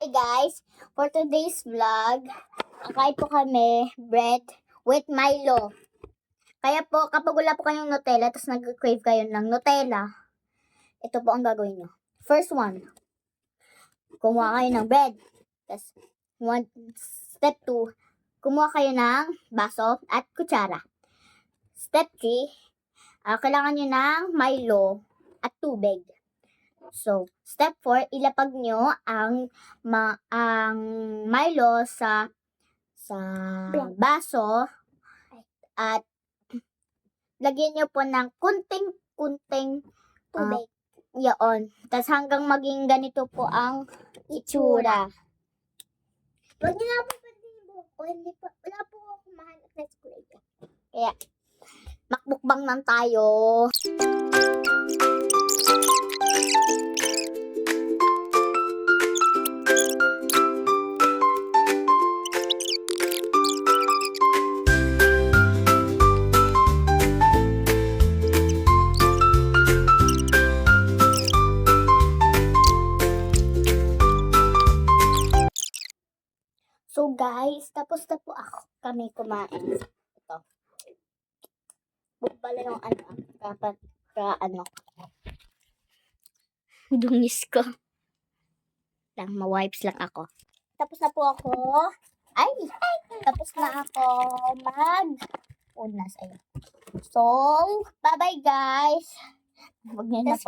Hi guys, for today's vlog, kakain po kami bread with Milo. Kaya po, kapag wala po kayong Nutella, tapos nag-crave kayo ng Nutella, ito po ang gagawin nyo. First one, kumuha kayo ng bread. Tapos, step 2, kumuha kayo ng baso at kutsara. Step 3, kailangan nyo ng Milo at tubig. So, step 4, ilapag nyo ang Milo sa baso at lagyan nyo po ng kunting tubig. Yaon. Tapos hanggang maging ganito po ang itsura. Huwag niyo na po pag-ibo. Hindi po. Wala po ako mahanap na school. Kaya, makbukbang lang tayo. So guys, tapos na po kami kumain. Ito. Bukbala yung dungis ko. Lang, ma-wipes lang ako. Tapos na po ako. Tapos na ako unas. Ayun. So, bye-bye guys. Huwag niyo na po.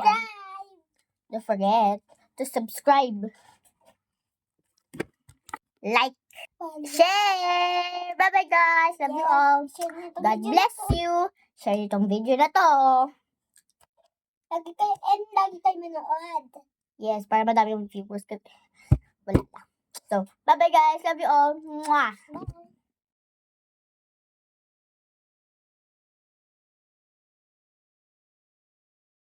Don't forget to subscribe. Like. Share! Bye-bye guys! Love you all! God bless you! Share itong video na to! Lagi kayo manood. Yes, para madami yung viewers. Wala. So, bye-bye guys! Love you all! Mwah! Bye.